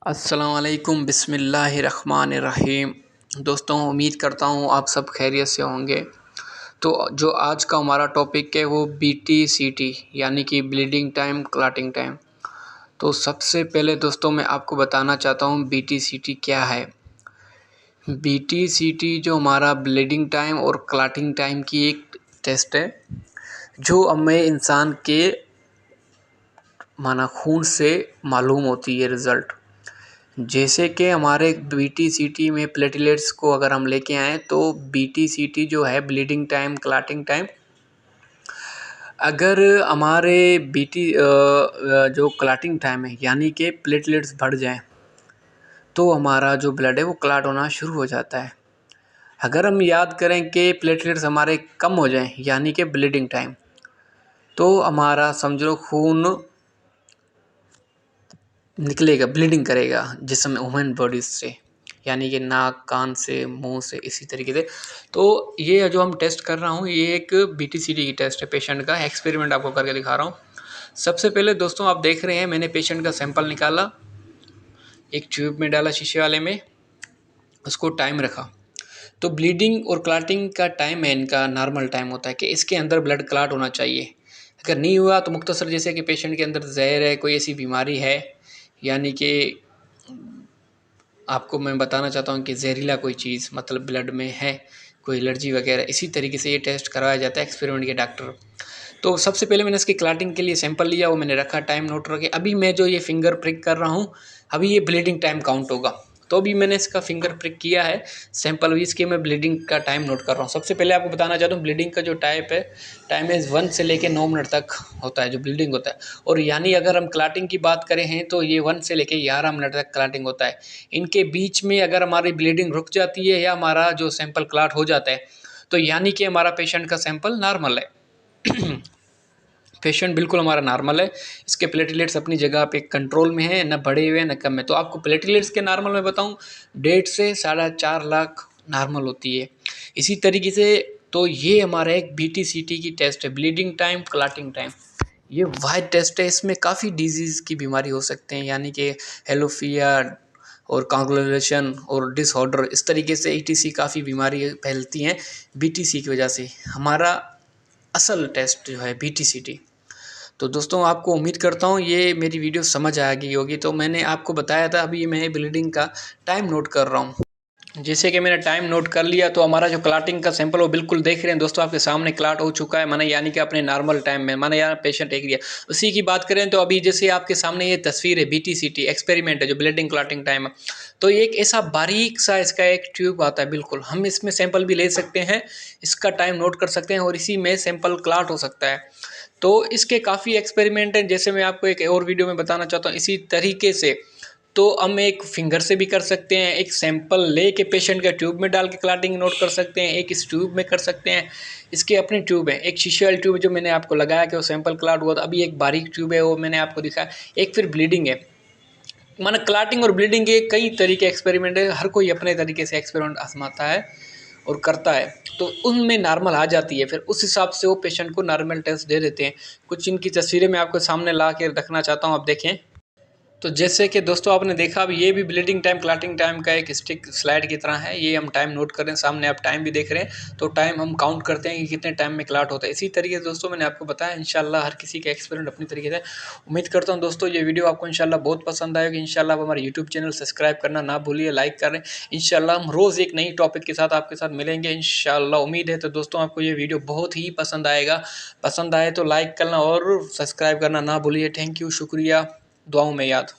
अस्सलामुअलैकुम बिस्मिल्लाहिर्रहमानिर्रहीम। दोस्तों, उम्मीद करता हूँ आप सब खैरियत से होंगे। तो जो आज का हमारा टॉपिक है वो BTCT यानी कि ब्लीडिंग टाइम क्लॉटिंग टाइम। तो सबसे पहले दोस्तों मैं आपको बताना चाहता हूँ BTCT क्या है। BTCT जो हमारा ब्लीडिंग टाइम और क्लॉटिंग टाइम की एक टेस्ट है जो हमें इंसान के खून से मालूम होती है रिज़ल्ट। जैसे कि हमारे BTCT में प्लेटलेट्स को अगर हम लेके आएँ तो BTCT जो है ब्लीडिंग टाइम क्लॉटिंग टाइम, अगर हमारे जो क्लॉटिंग टाइम है यानी कि प्लेटलेट्स बढ़ जाएं तो हमारा जो ब्लड है वो क्लॉट होना शुरू हो जाता है। अगर हम याद करें कि प्लेटलेट्स हमारे कम हो जाएं यानी कि ब्लीडिंग टाइम, तो हमारा समझ लो खून निकलेगा, ब्लीडिंग करेगा जिस्म ह्यूमन बॉडीज से, यानी कि नाक, कान से, मुंह से, इसी तरीके से। तो ये जो हम टेस्ट कर रहा हूँ ये एक BTCT की टेस्ट है पेशेंट का। एक्सपेरिमेंट आपको करके दिखा रहा हूँ। सबसे पहले दोस्तों आप देख रहे हैं मैंने पेशेंट का सैंपल निकाला, एक ट्यूब में डाला शीशे वाले में, उसको टाइम रखा। तो ब्लीडिंग और क्लॉटिंग का टाइम है इनका नॉर्मल टाइम होता है कि इसके अंदर ब्लड क्लॉट होना चाहिए। अगर नहीं हुआ तो मुख्तसर जैसे कि पेशेंट के अंदर जहर है, कोई ऐसी बीमारी है, यानी कि आपको मैं बताना चाहता हूँ कि जहरीला कोई चीज़ मतलब ब्लड में है, कोई एलर्जी वगैरह, इसी तरीके से ये टेस्ट करवाया जाता है एक्सपेरिमेंट के डॉक्टर। तो सबसे पहले मैंने इसकी क्लॉटिंग के लिए सैंपल लिया, वो मैंने रखा टाइम नोट रखे। अभी मैं जो ये फिंगर प्रिक कर रहा हूँ, अभी ये ब्लीडिंग टाइम काउंट होगा। तो अभी मैंने इसका फिंगर प्रिक किया है सैंपल, भी इसके मैं ब्लीडिंग का टाइम नोट कर रहा हूँ। सबसे पहले आपको बताना चाहता हूँ ब्लीडिंग का जो टाइम है 1 से लेकर 9 मिनट तक होता है जो ब्लीडिंग होता है। और यानी अगर हम क्लॉटिंग की बात करें हैं तो ये 1 से लेकर 11 मिनट तक क्लॉटिंग होता है। इनके बीच में अगर हमारी ब्लीडिंग रुक जाती है या हमारा जो सैंपल क्लॉट हो जाता है तो यानी कि हमारा पेशेंट का सैंपल नॉर्मल है। पेशेंट बिल्कुल हमारा नॉर्मल है, इसके प्लेटलेट्स अपनी जगह पे कंट्रोल में है, न बढ़े हुए हैं न कम है। तो आपको प्लेटलेट्स के नॉर्मल में बताऊं 1.5 से 4.5 लाख नॉर्मल होती है। इसी तरीके से तो ये हमारा एक BTCT की टेस्ट है, ब्लीडिंग टाइम क्लॉटिंग टाइम। ये वाइड टेस्ट है, इसमें काफ़ी डिजीज़ की बीमारी हो सकते हैं, यानी कि हेलोफिया और कांगुलेशन और डिसऑर्डर, इस तरीके से ETC काफ़ी बीमारी फैलती हैं BTC की वजह से। हमारा असल टेस्ट जो है BTCT। तो दोस्तों आपको उम्मीद करता हूँ ये मेरी वीडियो समझ आ गई होगी। तो मैंने आपको बताया था अभी मैं ब्लीडिंग का टाइम नोट कर रहा हूँ। जैसे कि मैंने टाइम नोट कर लिया तो हमारा जो क्लॉटिंग का सैंपल वो बिल्कुल देख रहे हैं दोस्तों, आपके सामने क्लॉट हो चुका है, माने यानी कि अपने नॉर्मल टाइम में, माने यार पेशेंट एक दिया। उसी की बात करें तो अभी जैसे आपके सामने ये तस्वीर है BTCT एक्सपेरिमेंट है जो ब्लीडिंग क्लॉटिंग टाइम है। तो एक ऐसा बारीक सा इसका एक ट्यूब आता है, बिल्कुल हम इसमें सैंपल भी ले सकते हैं, इसका टाइम नोट कर सकते हैं और इसी में सैंपल क्लॉट हो सकता है। तो इसके काफ़ी एक्सपेरिमेंट हैं, जैसे मैं आपको एक और वीडियो में बताना चाहता हूँ इसी तरीके से। तो हम एक फिंगर से भी कर सकते हैं, एक सैंपल ले के पेशेंट का ट्यूब में डाल के क्लॉटिंग नोट कर सकते हैं, एक इस ट्यूब में कर सकते हैं। इसके अपनी ट्यूब है, एक शीशे वाली ट्यूब जो मैंने आपको लगाया कि वो सैंपल क्लॉट हुआ था, अभी एक बारीक ट्यूब है वो मैंने आपको दिखाया, एक फिर ब्लीडिंग है। माना क्लॉटिंग और ब्लीडिंग के कई तरीके एक्सपेरिमेंट है, हर कोई अपने तरीके से एक्सपेरिमेंट आजमाता है और करता है। तो उनमें नॉर्मल आ जाती है, फिर उस हिसाब से वो पेशेंट को नॉर्मल टेस्ट दे देते हैं। कुछ इनकी तस्वीरें मैं आपके सामने ला के रखना चाहता हूँ, आप देखें। तो जैसे कि दोस्तों आपने देखा अब ये भी ब्लीडिंग टाइम क्लॉटिंग टाइम का एक स्टिक स्लाइड की तरह है, ये हम टाइम नोट कर रहे हैं, सामने आप टाइम भी देख रहे हैं। तो टाइम हम काउंट करते हैं कि कितने टाइम में क्लॉट होता है। इसी तरीके से दोस्तों मैंने आपको बताया, इंशाल्लाह हर किसी का एक्सपेरिमेंट अपनी तरीके से। उम्मीद करता हूँ दोस्तों ये वीडियो आपको इंशाल्लाह बहुत पसंद आएगी। इंशाल्लाह आप हमारे यूट्यूब चैनल सब्सक्राइब करना ना भूलिए, लाइक करें। इंशाल्लाह हम रोज़ एक नई टॉपिक के साथ आपके साथ मिलेंगे इंशाल्लाह, उम्मीद है। तो दोस्तों आपको ये वीडियो बहुत ही पसंद आएगा, पसंद आए तो लाइक करना और सब्सक्राइब करना ना भूलिए। थैंक यू, शुक्रिया, दुआओं में याद।